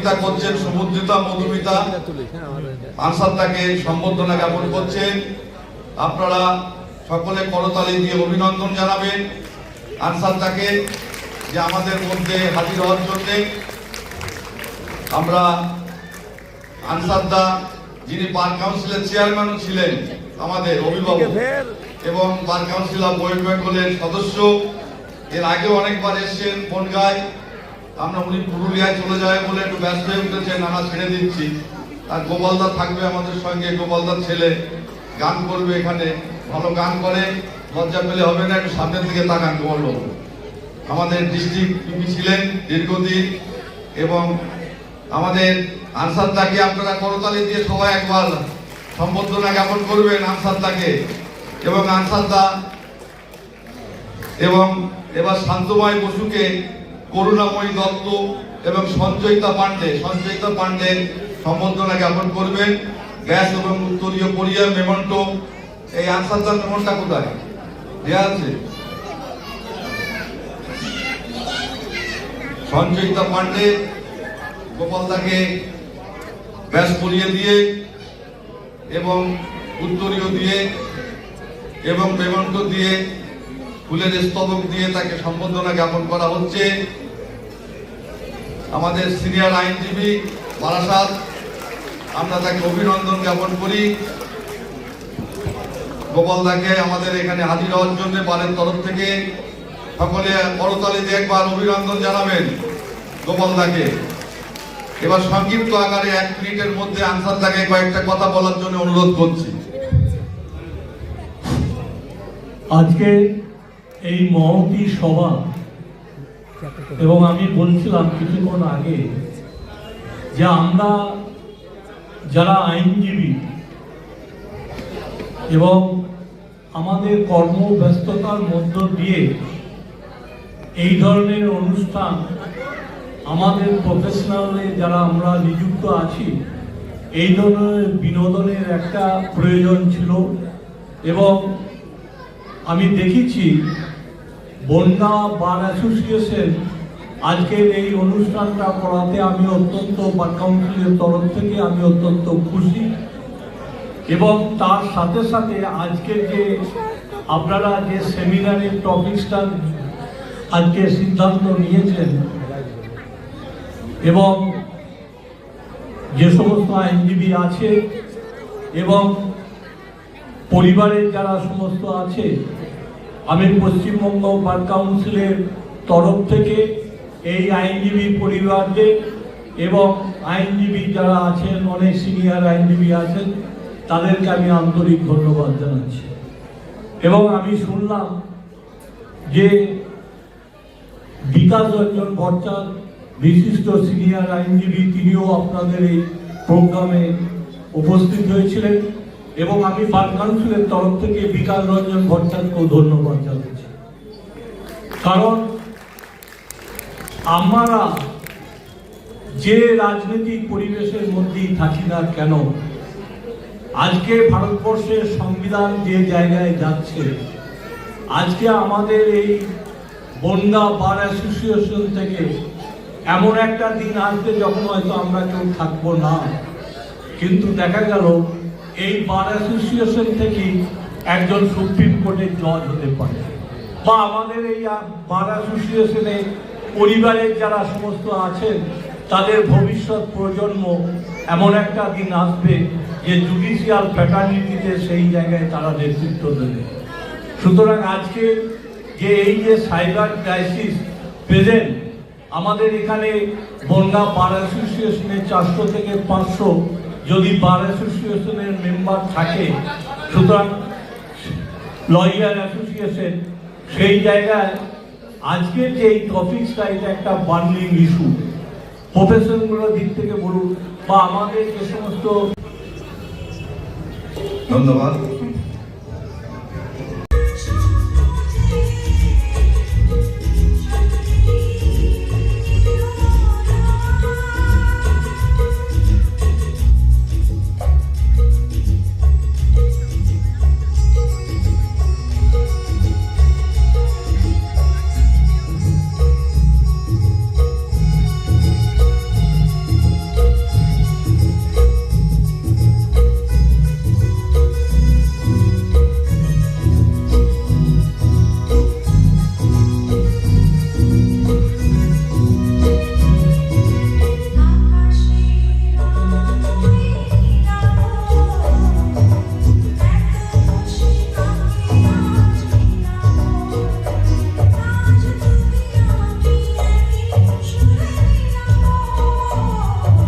সহযোগিতা করছেন সমুদ্রিতা মধুমিতা আনসারদাকে সম্বর্ধনা জ্ঞাপন করছেন। আপনারা সকলে করতালি দিয়ে অভিনন্দন জানাবেন আনসারদাকে যে আমাদের মধ্যে হাজির হওয়ার জন্য। আমরা আনসারদা যিনি বার কাউন্সিলের চেয়ারম্যানও ছিলেন, আমাদের অভিভাবক এবং বার কাউন্সিল অফ ওয়েস্ট বেঙ্গলের সদস্য, এর আগেও অনেকবার এসেছেন বনগাঁয়। আমরা উনি পুরুলিয়ায় চলে যায় বলে একটু ব্যস্ত হয়ে উঠেছেন, আমরা ছেড়ে দিচ্ছি। আর গোপালদা থাকবে আমাদের সঙ্গে, গোপালদার ছেলে গান করবে, এখানে ভালো গান করে, লজ্জা পেলে হবে না, একটু সামনের দিকে তাকান। গোপালবাবু আমাদের ডিস্ট্রিক্ট পিপি ছিলেন দীর্ঘদিন, এবং আমাদের আনসারদাকে আপনারা করতালি দিয়ে সবাই একবার সম্বর্ধনা জ্ঞাপন করবেন আনসারদাকে। এবং আনসারদা এবং এবার শান্তময় বসুকে, করুণাময়ী দত্ত এবং সঞ্চয়িতা পাণ্ডে সম্বর্ধনা জ্ঞাপন করবেন। গ্যাস এবং উত্তরীয় কোরিয়া মেমন্টো। এই আনসারদার মেমনটা কোথায় দেওয়া আছে? সঞ্চয়িতা পাণ্ডে গোপালদাকে ব্যাস পরিয়ে দিয়ে এবং উত্তরীয় দিয়ে এবং মেমন্টো দিয়ে ফুলের স্তবক দিয়ে তাকে সম্বর্ধনা জ্ঞাপন করা হচ্ছে। আমাদের সিনিয়র আইনজীবী বারাসাত, আমরা তাকে অভিনন্দন জ্ঞাপন করি। গোপালদাকে আমাদের এখানে হাজির হওয়ার জন্য বারের তরফ থেকে সকলে করতালি দিয়ে একবার অভিনন্দন জানাবেন গোপালদাকে। এবার সংক্ষিপ্ত আকারে 1 মিনিটের মধ্যে আনসারদাকে কয়েকটা কথা বলার জন্য অনুরোধ করছি। আজকে এই মহতী সভা, এবং আমি বলছিলাম কিছুক্ষণ আগে যে আমরা যারা আইনজীবী এবং আমাদের কর্মব্যস্ততার মধ্য দিয়ে এই ধরনের অনুষ্ঠান, আমাদের প্রফেশনালে যারা আমরা নিযুক্ত আছি, এই ধরনের বিনোদনের একটা প্রয়োজন ছিল। এবং আমি দেখেছি বনগাঁ বার অ্যাসোসিয়েশন আজকের এই অনুষ্ঠানটা করাতে আমি অত্যন্ত, বার কাউন্সিলের তরফ থেকে আমি অত্যন্ত খুশি। এবং তার সাথে সাথে আজকে যে আপনারা যে সেমিনারের টপিকসটা আজকে সিদ্ধান্ত নিয়েছেন, এবং যে সমস্ত আইনজীবী আছে এবং পরিবারের যারা সমস্ত আছে, আমি পশ্চিমবঙ্গ বার কাউন্সিলের তরফ থেকে এই আইনজীবী পরিবারদের এবং আইনজীবী যারা আছেন, অনেক সিনিয়র আইনজীবী আছেন, তাদেরকে আমি আন্তরিক ধন্যবাদ জানাচ্ছি। এবং আমি শুনলাম যে বিকাশ রঞ্জন ভট্টাচার্য, বিশিষ্ট সিনিয়র আইনজীবী, তিনিও আপনাদের এই প্রোগ্রামে উপস্থিত হয়েছিলেন। এবং আমি বার কাউন্সিলের তরফ থেকে বিকাশ রঞ্জন ভট্টাচার্যকেও ধন্যবাদ জানাচ্ছি। কারণ আমরা যে রাজনৈতিক পরিবেশের মধ্যেই থাকি না কেন, আজকে ভারতবর্ষের সংবিধান যে জায়গায় যাচ্ছে, আজকে আমাদের এই বনগাঁ বার অ্যাসোসিয়েশন থেকে এমন একটা দিন আসবে যখন হয়তো আমরা কেউ থাকবো না, কিন্তু দেখা গেল এই বার অ্যাসোসিয়েশন থেকে একজন সুপ্রিম কোর্টের জজ হতে পারে, বা আমাদের এই বার অ্যাসোসিয়েশনে পরিবারের যারা সমস্ত আছেন তাদের ভবিষ্যৎ প্রজন্ম এমন একটা দিন আসবে যে জুডিশিয়াল ফ্যাটার্নিটিতে সেই জায়গায় তারা নেতৃত্ব দেবে। সুতরাং আজকে যে এই যে সাইবার ক্রাইসিস প্রেজেন্ট, আমাদের এখানে বনগাঁ বার অ্যাসোসিয়েশনে 400 থেকে 500 যদি বার অ্যাসোসিয়েশনের মেম্বার থাকে, সুতরাং লয়ার অ্যাসোসিয়েশন, সেই জায়গায় আজকের যে এই টপিকসটা, এটা একটা বার্নিং ইস্যু। প্রফেশনগুলোর দিক থেকে বলুন বা আমাদের যে সমস্ত। ধন্যবাদ।